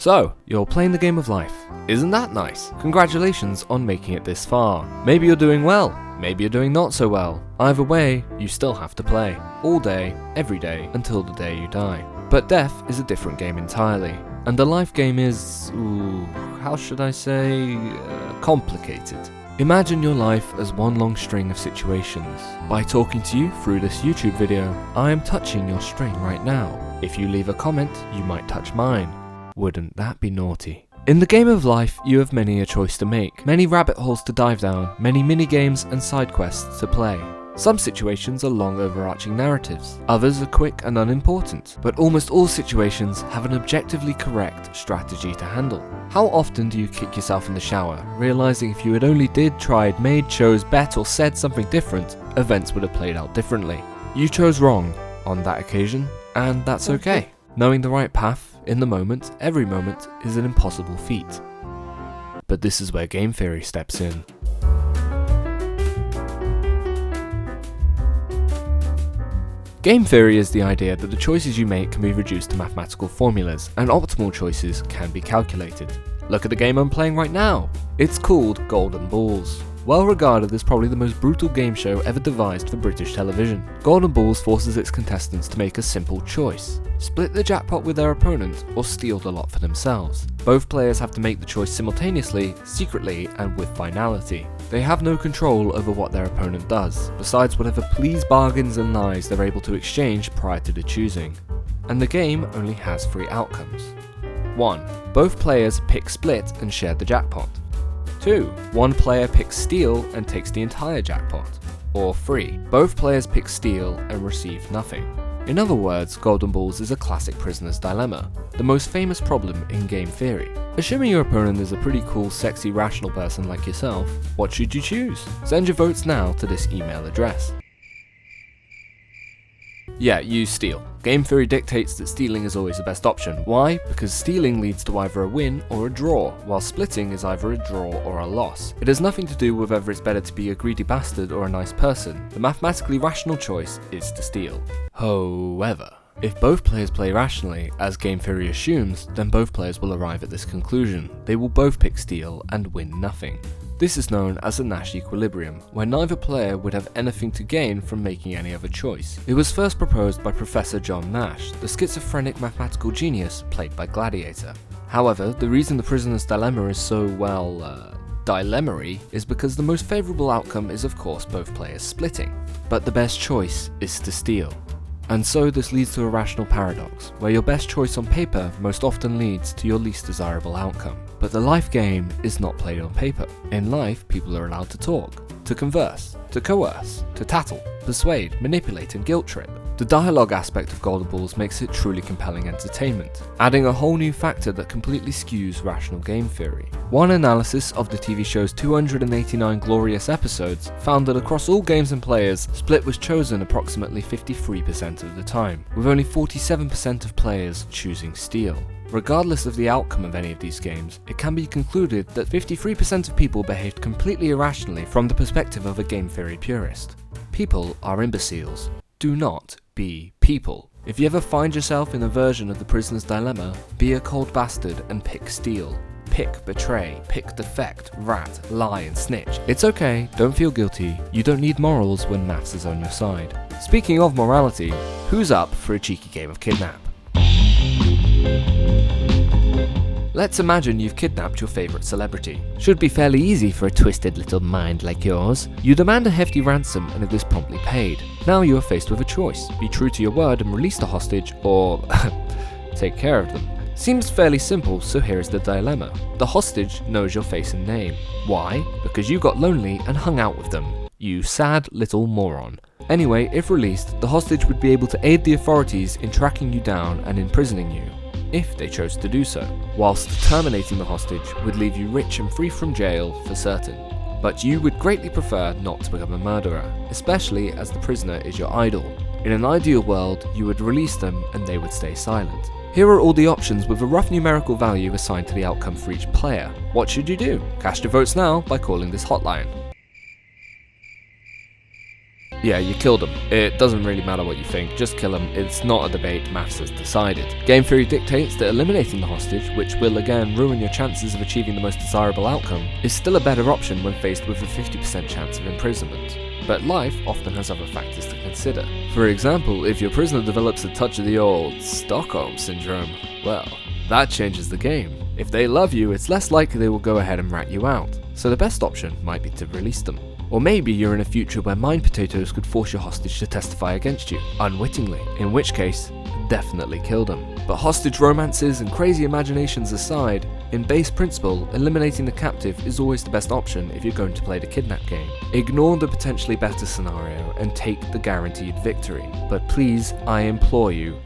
So, you're playing the game of life. Isn't that nice? Congratulations on making it this far. Maybe you're doing well, maybe you're doing not so well. Either way, you still have to play. All day, every day, until the day you die. But death is a different game entirely. And the life game is, how should I say, complicated. Imagine your life as one long string of situations. By talking to you through this YouTube video, I am touching your string right now. If you leave a comment, you might touch mine. Wouldn't that be naughty? In the game of life, you have many a choice to make, many rabbit holes to dive down, many mini-games and side quests to play. Some situations are long overarching narratives, others are quick and unimportant, but almost all situations have an objectively correct strategy to handle. How often do you kick yourself in the shower, realizing if you had only tried, made, chose, bet or said something different, events would have played out differently? You chose wrong on that occasion, and that's okay. Knowing the right path, in the moment, every moment, is an impossible feat. But this is where game theory steps in. Game theory is the idea that the choices you make can be reduced to mathematical formulas, and optimal choices can be calculated. Look at the game I'm playing right now. It's called Golden Balls. Well regarded as probably the most brutal game show ever devised for British television. Golden Balls forces its contestants to make a simple choice. Split the jackpot with their opponent or steal the lot for themselves. Both players have to make the choice simultaneously, secretly and with finality. They have no control over what their opponent does, besides whatever pleas, bargains and lies they're able to exchange prior to the choosing. And the game only has 3 outcomes. 1. Both players pick split and share the jackpot. 2. One player picks steal and takes the entire jackpot. Or 3. Both players pick steal and receive nothing. In other words, Golden Balls is a classic prisoner's dilemma, the most famous problem in game theory. Assuming your opponent is a pretty cool, sexy, rational person like yourself, what should you choose? Send your votes now to this email address. Yeah, you steal. Game theory dictates that stealing is always the best option. Why? Because stealing leads to either a win or a draw, while splitting is either a draw or a loss. It has nothing to do with whether it's better to be a greedy bastard or a nice person. The mathematically rational choice is to steal. However, if both players play rationally, as game theory assumes, then both players will arrive at this conclusion. They will both pick steal and win nothing. This is known as the Nash equilibrium, where neither player would have anything to gain from making any other choice. It was first proposed by Professor John Nash, the schizophrenic mathematical genius played by Gladiator. However, the reason the prisoner's dilemma is so, dilemma-y is because the most favourable outcome is of course both players splitting, but the best choice is to steal. And so this leads to a rational paradox, where your best choice on paper most often leads to your least desirable outcome. But the life game is not played on paper. In life, people are allowed to talk, to converse, to coerce, to tattle, persuade, manipulate and guilt trip. The dialogue aspect of Golden Balls makes it truly compelling entertainment, adding a whole new factor that completely skews rational game theory. One analysis of the TV show's 289 glorious episodes found that across all games and players, split was chosen approximately 53% of the time, with only 47% of players choosing steal. Regardless of the outcome of any of these games, it can be concluded that 53% of people behaved completely irrationally from the perspective of a game theory purist. People are imbeciles. Do not be people. If you ever find yourself in a version of the prisoner's dilemma, be a cold bastard and pick steal. Pick betray, pick defect, rat, lie and snitch. It's okay, don't feel guilty, you don't need morals when maths is on your side. Speaking of morality, who's up for a cheeky game of kidnap? Let's imagine you've kidnapped your favourite celebrity. Should be fairly easy for a twisted little mind like yours. You demand a hefty ransom and it is promptly paid. Now you are faced with a choice. Be true to your word and release the hostage, or take care of them. Seems fairly simple, so here is the dilemma. The hostage knows your face and name. Why? Because you got lonely and hung out with them. You sad little moron. Anyway, if released, the hostage would be able to aid the authorities in tracking you down and imprisoning you, if they chose to do so, whilst terminating the hostage would leave you rich and free from jail for certain. But you would greatly prefer not to become a murderer, especially as the prisoner is your idol. In an ideal world, you would release them and they would stay silent. Here are all the options with a rough numerical value assigned to the outcome for each player. What should you do? Cast your votes now by calling this hotline. Yeah, you killed them. It doesn't really matter what you think, just kill them. It's not a debate, maths has decided. Game theory dictates that eliminating the hostage, which will again ruin your chances of achieving the most desirable outcome, is still a better option when faced with a 50% chance of imprisonment. But life often has other factors to consider. For example, if your prisoner develops a touch of the old Stockholm syndrome, well, that changes the game. If they love you, it's less likely they will go ahead and rat you out, so the best option might be to release them. Or maybe you're in a future where mind potatoes could force your hostage to testify against you, unwittingly, in which case, definitely kill them. But hostage romances and crazy imaginations aside, in base principle, eliminating the captive is always the best option if you're going to play the kidnap game. Ignore the potentially better scenario and take the guaranteed victory. But please, I implore you,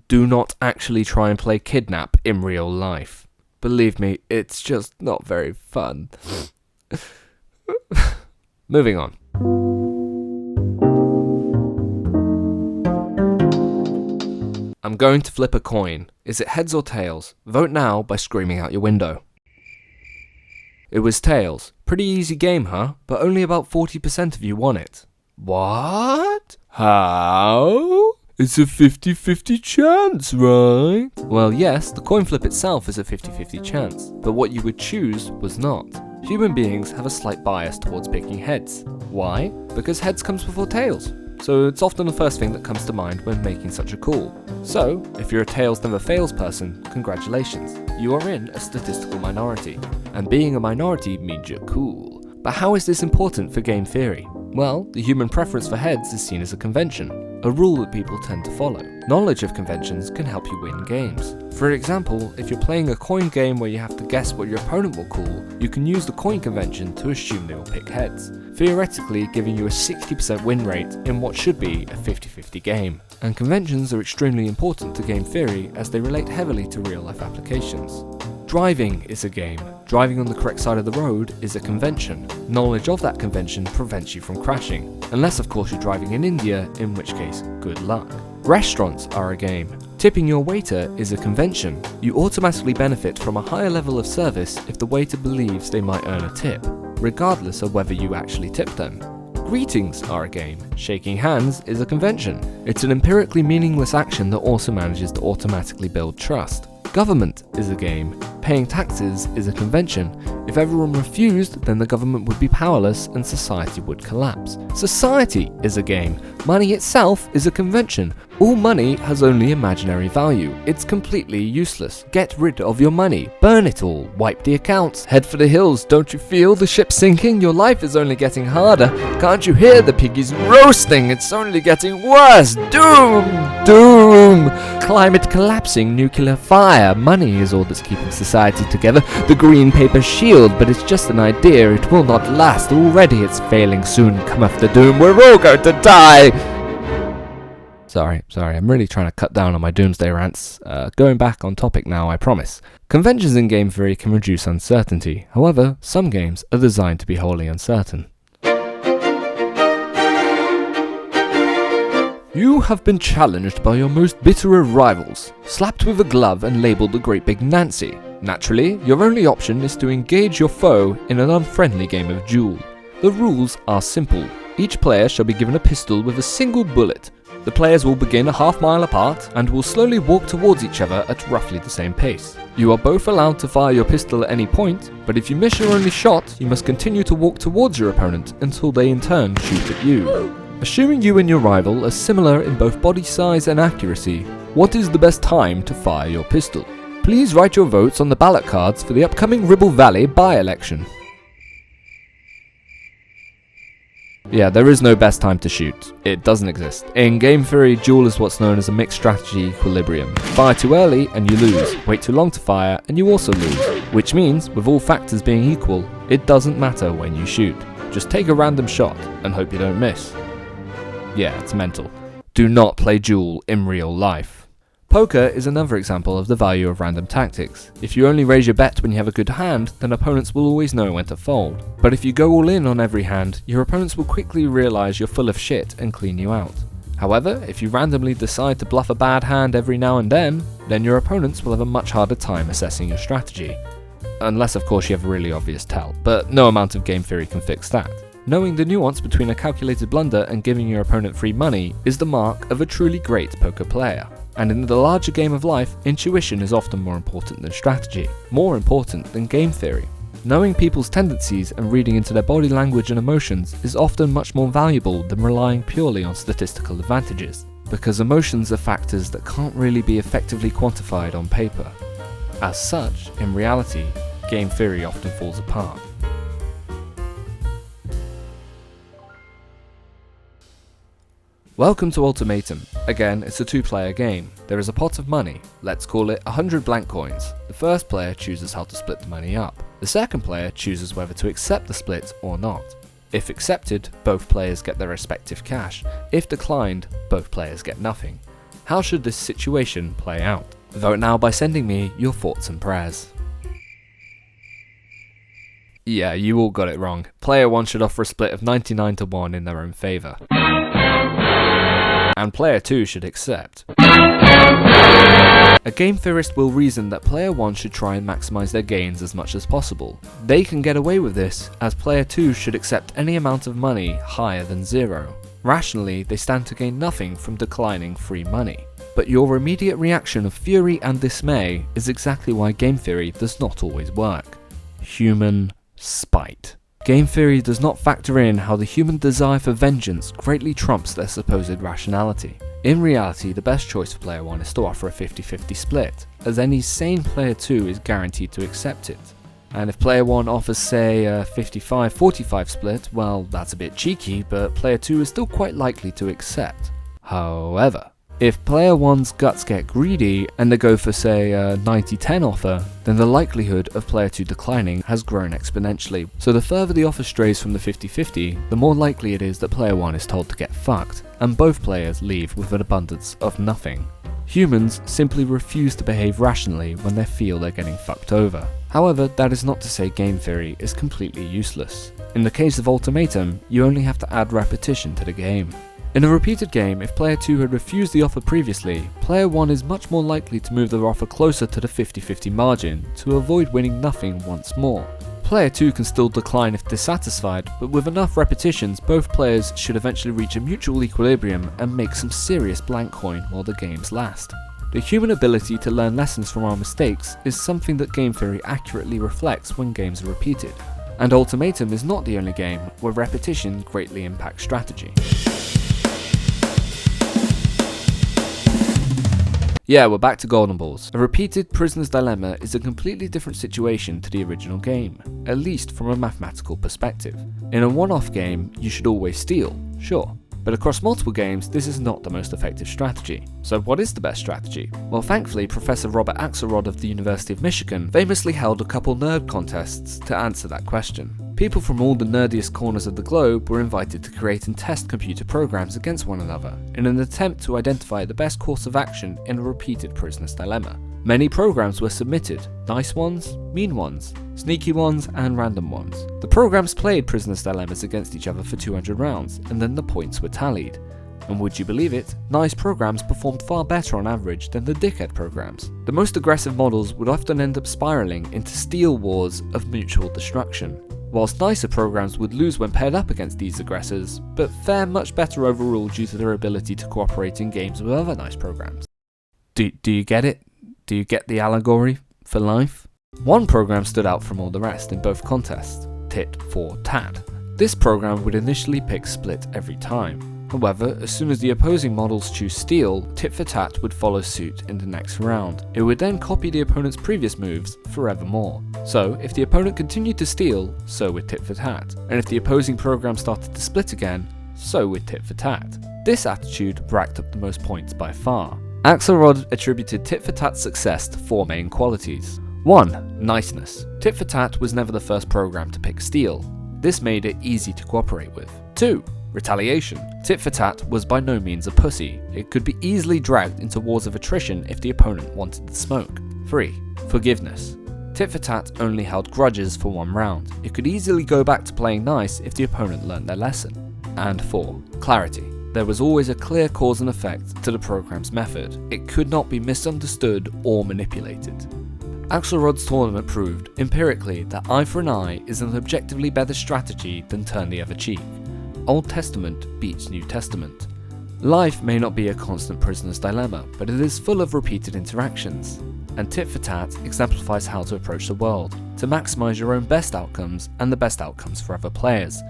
do not actually try and play kidnap in real life. Believe me, it's just not very fun. Moving on. I'm going to flip a coin. Is it heads or tails? Vote now by screaming out your window. It was tails. Pretty easy game, huh? But only about 40% of you won it. What? How? It's a 50-50 chance, right? Well, yes, the coin flip itself is a 50-50 chance, but what you would choose was not. Human beings have a slight bias towards picking heads. Why? Because heads comes before tails. So it's often the first thing that comes to mind when making such a call. So, if you're a tails never fails person, congratulations. You are in a statistical minority. And being a minority means you're cool. But how is this important for game theory? Well, the human preference for heads is seen as a convention, a rule that people tend to follow. Knowledge of conventions can help you win games. For example, if you're playing a coin game where you have to guess what your opponent will call, you can use the coin convention to assume they will pick heads, theoretically giving you a 60% win rate in what should be a 50-50 game. And conventions are extremely important to game theory as they relate heavily to real-life applications. Driving is a game. Driving on the correct side of the road is a convention. Knowledge of that convention prevents you from crashing. Unless of course you're driving in India, in which case, good luck. Restaurants are a game. Tipping your waiter is a convention. You automatically benefit from a higher level of service if the waiter believes they might earn a tip, regardless of whether you actually tip them. Greetings are a game. Shaking hands is a convention. It's an empirically meaningless action that also manages to automatically build trust. Government is a game. Paying taxes is a convention. If everyone refused, then the government would be powerless and society would collapse. Society is a game. Money itself is a convention. All money has only imaginary value. It's completely useless. Get rid of your money. Burn it all. Wipe the accounts. Head for the hills. Don't you feel the ship sinking? Your life is only getting harder. Can't you hear the piggies roasting? It's only getting worse. Doom! Doom! Climate collapsing. Nuclear fire. Money is all that's keeping society together. The green paper shield, but it's just an idea. It will not last. Already it's failing. Soon cometh the doom. We're all going to die! Sorry, I'm really trying to cut down on my doomsday rants. Going back on topic now, I promise. Conventions in game theory can reduce uncertainty. However, some games are designed to be wholly uncertain. You have been challenged by your most bitter of rivals, slapped with a glove and labelled the Great Big Nancy. Naturally, your only option is to engage your foe in an unfriendly game of duel. The rules are simple. Each player shall be given a pistol with a single bullet. The players will begin a half-mile apart and will slowly walk towards each other at roughly the same pace. You are both allowed to fire your pistol at any point, but if you miss your only shot, you must continue to walk towards your opponent until they in turn shoot at you. Assuming you and your rival are similar in both body size and accuracy, what is the best time to fire your pistol? Please write your votes on the ballot cards for the upcoming Ribble Valley by-election. Yeah, there is no best time to shoot. It doesn't exist. In game theory, duel is what's known as a mixed strategy equilibrium. Fire too early and you lose. Wait too long to fire and you also lose. Which means, with all factors being equal, it doesn't matter when you shoot. Just take a random shot and hope you don't miss. Yeah, it's mental. Do not play duel in real life. Poker is another example of the value of random tactics. If you only raise your bet when you have a good hand, then opponents will always know when to fold. But if you go all in on every hand, your opponents will quickly realise you're full of shit and clean you out. However, if you randomly decide to bluff a bad hand every now and then your opponents will have a much harder time assessing your strategy. Unless of course you have a really obvious tell, but no amount of game theory can fix that. Knowing the nuance between a calculated blunder and giving your opponent free money is the mark of a truly great poker player. And in the larger game of life, intuition is often more important than strategy, more important than game theory. Knowing people's tendencies and reading into their body language and emotions is often much more valuable than relying purely on statistical advantages, because emotions are factors that can't really be effectively quantified on paper. As such, in reality, game theory often falls apart. Welcome to Ultimatum. Again, it's a two-player game. There is a pot of money, let's call it 100 blank coins. The first player chooses how to split the money up. The second player chooses whether to accept the split or not. If accepted, both players get their respective cash. If declined, both players get nothing. How should this situation play out? Vote now by sending me your thoughts and prayers. Yeah, you all got it wrong. Player 1 should offer a split of 99-1 in their own favour. And player 2 should accept. A game theorist will reason that player 1 should try and maximise their gains as much as possible. They can get away with this, as player 2 should accept any amount of money higher than 0. Rationally, they stand to gain nothing from declining free money. But your immediate reaction of fury and dismay is exactly why game theory does not always work. Human spite. Game theory does not factor in how the human desire for vengeance greatly trumps their supposed rationality. In reality, the best choice for player 1 is to offer a 50-50 split, as any sane player 2 is guaranteed to accept it. And if player 1 offers, say, a 55-45 split, well, that's a bit cheeky, but player 2 is still quite likely to accept. However, if player 1's guts get greedy and they go for, say, a 90-10 offer, then the likelihood of player 2 declining has grown exponentially. So the further the offer strays from the 50-50, the more likely it is that player 1 is told to get fucked, and both players leave with an abundance of nothing. Humans simply refuse to behave rationally when they feel they're getting fucked over. However, that is not to say game theory is completely useless. In the case of Ultimatum, you only have to add repetition to the game. In a repeated game, if player 2 had refused the offer previously, player 1 is much more likely to move their offer closer to the 50-50 margin to avoid winning nothing once more. Player 2 can still decline if dissatisfied, but with enough repetitions, both players should eventually reach a mutual equilibrium and make some serious blank coin while the games last. The human ability to learn lessons from our mistakes is something that game theory accurately reflects when games are repeated. And Ultimatum is not the only game where repetition greatly impacts strategy. Yeah, we're back to Golden Balls. A repeated prisoner's dilemma is a completely different situation to the original game, at least from a mathematical perspective. In a one-off game, you should always steal, sure. But across multiple games, this is not the most effective strategy. So what is the best strategy? Well, thankfully, Professor Robert Axelrod of the University of Michigan famously held a couple nerd contests to answer that question. People from all the nerdiest corners of the globe were invited to create and test computer programs against one another in an attempt to identify the best course of action in a repeated prisoner's dilemma. Many programs were submitted, nice ones, mean ones, sneaky ones, and random ones. The programs played prisoner's dilemmas against each other for 200 rounds, and then the points were tallied. And would you believe it, nice programs performed far better on average than the dickhead programs. The most aggressive models would often end up spiraling into steal wars of mutual destruction, whilst nicer programs would lose when paired up against these aggressors, but fare much better overall due to their ability to cooperate in games with other nice programs. Do you get it? Do you get the allegory for life? One program stood out from all the rest in both contests, tit for tat. This program would initially pick split every time. However, as soon as the opposing models choose steal, tit for tat would follow suit in the next round. It would then copy the opponent's previous moves forevermore. So, if the opponent continued to steal, so would tit for tat. And if the opposing program started to split again, so would tit for tat. This attitude racked up the most points by far. Axelrod attributed tit for tat's success to 4 main qualities. 1. Niceness. Tit for tat was never the first program to pick steal. This made it easy to cooperate with. 2. Retaliation. Tit for tat was by no means a pussy. It could be easily dragged into wars of attrition if the opponent wanted the smoke. 3. Forgiveness. Tit for tat only held grudges for 1 round. It could easily go back to playing nice if the opponent learned their lesson. And 4. Clarity. There was always a clear cause and effect to the program's method. It could not be misunderstood or manipulated. Axelrod's tournament proved, empirically, that eye for an eye is an objectively better strategy than turn the other cheek. Old Testament beats New Testament. Life may not be a constant prisoner's dilemma, but it is full of repeated interactions. And Tit for Tat exemplifies how to approach the world, to maximise your own best outcomes and the best outcomes for other players.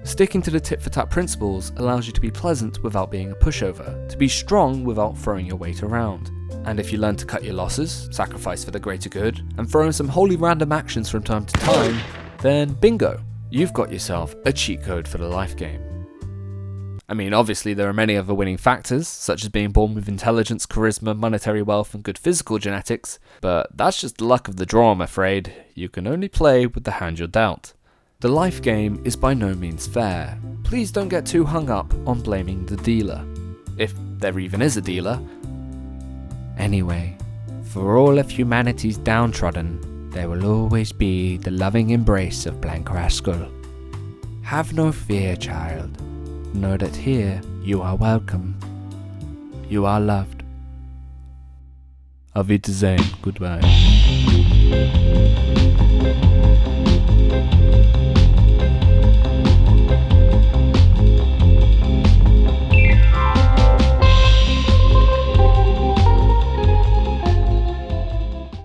Sticking to the tit for tat principles allows you to be pleasant without being a pushover, to be strong without throwing your weight around. And if you learn to cut your losses, sacrifice for the greater good, and throw in some wholly random actions from time to time, then bingo, you've got yourself a cheat code for the life game. I mean, obviously there are many other winning factors, such as being born with intelligence, charisma, monetary wealth, and good physical genetics, but that's just the luck of the draw, I'm afraid. You can only play with the hand you're dealt. The life game is by no means fair. Please don't get too hung up on blaming the dealer, if there even is a dealer. Anyway, for all of humanity's downtrodden, there will always be the loving embrace of Blank Rascal. Have no fear, child. Know that here you are welcome. You are loved. Auf Wiedersehen. Goodbye.